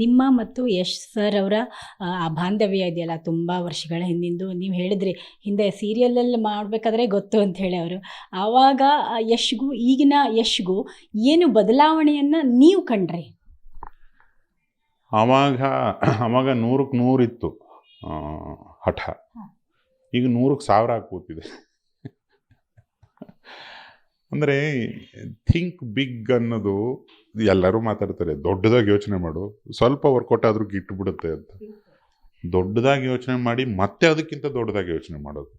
ನಿಮ್ಮ ಮತ್ತು ಯಶ್ ಸರ್ ಅವರ ಆ ಬಾಂಧವ್ಯ ಇದೆಯಲ್ಲ ತುಂಬ ವರ್ಷಗಳ ಹಿಂದಿಂದು. ನೀವು ಹೇಳಿದ್ರಿ ಹಿಂದೆ ಸೀರಿಯಲಲ್ಲಿ ಮಾಡಬೇಕಾದ್ರೆ ಗೊತ್ತು ಅಂತ ಹೇಳಿ ಅವರು. ಆವಾಗ ಯಶ್ಗೂ ಈಗಿನ ಯಶ್ಗೂ ಏನು ಬದಲಾವಣೆಯನ್ನು ನೀವು ಕಂಡ್ರಿ? ಆವಾಗ ಆವಾಗ 100ಕ್ಕೆ 100 ಇತ್ತು ಹಠ. ಈಗ 100ಕ್ಕೆ 1000 ಕೂತಿದೆ. ಅಂದರೆ ಥಿಂಕ್ ಬಿಗ್ ಅನ್ನೋದು ಎಲ್ಲರೂ ಮಾತಾಡ್ತಾರೆ, ದೊಡ್ಡದಾಗಿ ಯೋಚನೆ ಮಾಡು, ಸ್ವಲ್ಪ ವರ್ಕೌಟ್ ಆದರೂ ಗಿಟ್ಟುಬಿಡುತ್ತೆ ಅಂತ. ದೊಡ್ಡದಾಗಿ ಯೋಚನೆ ಮಾಡಿ ಮತ್ತೆ ಅದಕ್ಕಿಂತ ದೊಡ್ಡದಾಗಿ ಯೋಚನೆ ಮಾಡೋದು.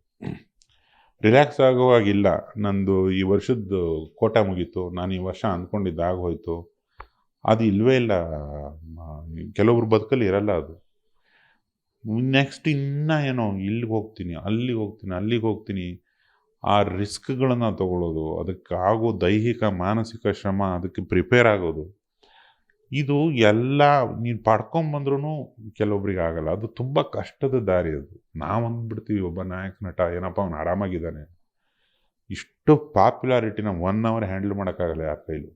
ರಿಲ್ಯಾಕ್ಸ್ ಆಗುವಾಗಿಲ್ಲ. ನಂದು ಈ ವರ್ಷದ ಕೋಟ ಮುಗೀತು, ನಾನು ಈ ವರ್ಷ ಅಂದ್ಕೊಂಡಿದ್ದಾಗೋಯ್ತು, ಅದು ಇಲ್ಲವೇ ಇಲ್ಲ. ಕೆಲವೊಬ್ರು ಬದುಕಲ್ಲಿ ಇರಲ್ಲ ಅದು. ನೆಕ್ಸ್ಟ್ ಇನ್ನೂ ಏನೋ ಇಲ್ಲಿಗೆ ಹೋಗ್ತೀನಿ, ಅಲ್ಲಿಗೆ ಹೋಗ್ತೀನಿ, ಅಲ್ಲಿಗೆ ಹೋಗ್ತೀನಿ, ಆ ರಿಸ್ಕ್ಗಳನ್ನು ತಗೊಳ್ಳೋದು, ಅದಕ್ಕಾಗೋ ದೈಹಿಕ ಮಾನಸಿಕ ಶ್ರಮ, ಅದಕ್ಕೆ ಪ್ರಿಪೇರ್ ಆಗೋದು, ಇದು ಎಲ್ಲ ನೀನು ಪಡ್ಕೊಂಬಂದ್ರೂ ಕೆಲವೊಬ್ರಿಗೆ ಆಗಲ್ಲ. ಅದು ತುಂಬ ಕಷ್ಟದ ದಾರಿ ಅದು. ನಾವು ಅಂದ್ಬಿಡ್ತೀವಿ ಒಬ್ಬ ನಾಯಕ ನಟ ಏನಪ್ಪ ಅವನು ಆರಾಮಾಗಿದ್ದಾನೆ, ಇಷ್ಟು ಪಾಪ್ಯುಲಾರಿಟಿನ 1 ಅವರ್ ಹ್ಯಾಂಡಲ್ ಮಾಡೋಕ್ಕಾಗಲ್ಲ ಯಾರ ಕೈಲೂ.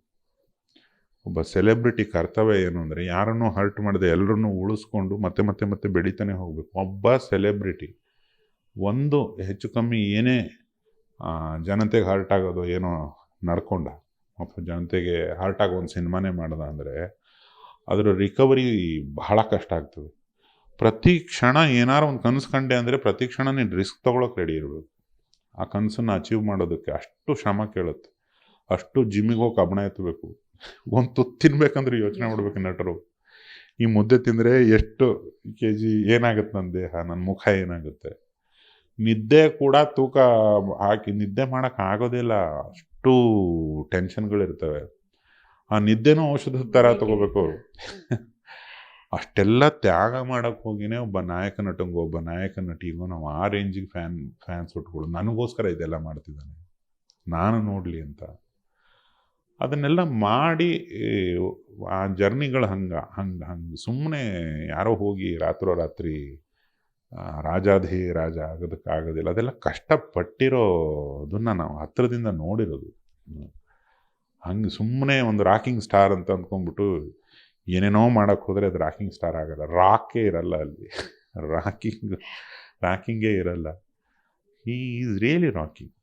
ಒಬ್ಬ ಸೆಲೆಬ್ರಿಟಿ ಕರ್ತವ್ಯ ಏನು ಅಂದರೆ ಯಾರನ್ನೂ ಹರ್ಟ್ ಮಾಡದೆ ಎಲ್ಲರನ್ನೂ ಉಳಿಸ್ಕೊಂಡು ಮತ್ತೆ ಮತ್ತೆ ಮತ್ತೆ ಬೆಳೀತಾನೆ ಹೋಗಬೇಕು. ಒಬ್ಬ ಸೆಲೆಬ್ರಿಟಿ ಒಂದು ಹೆಚ್ಚು ಕಮ್ಮಿ ಏನೇ ಜನತೆಗೆ ಹರ್ಟ್ ಆಗೋದು ಏನೋ ನಡ್ಕೊಂಡ, ಅಥವಾ ಜನತೆಗೆ ಹರ್ಟ್ ಆಗೋ ಒಂದು ಸಿನಿಮಾನೇ ಮಾಡ್ದ ಅಂದರೆ ಅದರ ರಿಕವರಿ ಬಹಳ ಕಷ್ಟ ಆಗ್ತದೆ. ಪ್ರತಿ ಕ್ಷಣ ಏನಾರು ಒಂದು ಕನಸು ಕಂಡೆ ಅಂದರೆ ಪ್ರತಿ ಕ್ಷಣ ನೀನು ರಿಸ್ಕ್ ತೊಗೊಳಕ್ಕೆ ರೆಡಿ ಇರಬೇಕು. ಆ ಕನಸನ್ನು ಅಚೀವ್ ಮಾಡೋದಕ್ಕೆ ಅಷ್ಟು ಶ್ರಮ ಕೇಳುತ್ತೆ. ಅಷ್ಟು ಜಿಮ್ಮಿಗೆ ಹೋಗಿ ಕಬ್ಬಣ ಎತ್ತಬೇಕು. ಒಂದು ತುತ್ತು ತಿನ್ಬೇಕಂದ್ರೆ ಯೋಚನೆ ಮಾಡ್ಬೇಕು ನಟರು. ಈ ಮುದ್ದೆ ತಿಂದರೆ ಎಷ್ಟು kg ಏನಾಗುತ್ತೆ ನನ್ನ ದೇಹ, ನನ್ನ ಮುಖ ಏನಾಗುತ್ತೆ. ನಿದ್ದೆ ಕೂಡ ತೂಕ ಹಾಕಿ ನಿದ್ದೆ ಮಾಡೋಕ್ಕೆ ಆಗೋದಿಲ್ಲ, ಅಷ್ಟು ಟೆನ್ಷನ್ಗಳಿರ್ತವೆ. ಆ ನಿದ್ದೆನೂ ಔಷಧದ ಥರ ತಗೋಬೇಕು. ಅಷ್ಟೆಲ್ಲ ತ್ಯಾಗ ಮಾಡೋಕ್ಕೆ ಹೋಗಿನೇ ಒಬ್ಬ ನಾಯಕ ನಟಂಗೂ ಒಬ್ಬ ನಾಯಕ ನಟಿಗೂ ನಾವು ಆ ರೇಂಜಿಗೆ ಫ್ಯಾನ್ಸ್ ಉಟ್ಕೊಳ್ಳು. ನನಗೋಸ್ಕರ ಇದೆಲ್ಲ ಮಾಡ್ತಿದ್ದಾನೆ, ನಾನು ನೋಡಲಿ ಅಂತ. ಅದನ್ನೆಲ್ಲ ಮಾಡಿ ಆ ಜರ್ನಿಗಳು ಹಂಗೆ ಸುಮ್ಮನೆ ಯಾರೋ ಹೋಗಿ ರಾತ್ರೋರಾತ್ರಿ ರಾಜಾಧಿ ರಾಜ ಆಗೋದಕ್ಕಾಗೋದಿಲ್ಲ. ಅದೆಲ್ಲ ಕಷ್ಟಪಟ್ಟಿರೋದನ್ನು ನಾವು ಹತ್ತಿರದಿಂದ ನೋಡಿರೋದು. ಹಂಗೆ ಸುಮ್ಮನೆ ಒಂದು ರಾಕಿಂಗ್ ಸ್ಟಾರ್ ಅಂತ ಅಂದ್ಕೊಂಡ್ಬಿಟ್ಟು ಏನೇನೋ ಮಾಡೋಕ್ಕೆ ಹೋದರೆ ಅದು ರಾಕಿಂಗ್ ಸ್ಟಾರ್ ಆಗೋಲ್ಲ. ರಾಕೇ ಇರಲ್ಲ ಅಲ್ಲಿ, ರಾಕಿಂಗೇ ಇರಲ್ಲ. He is really rocking.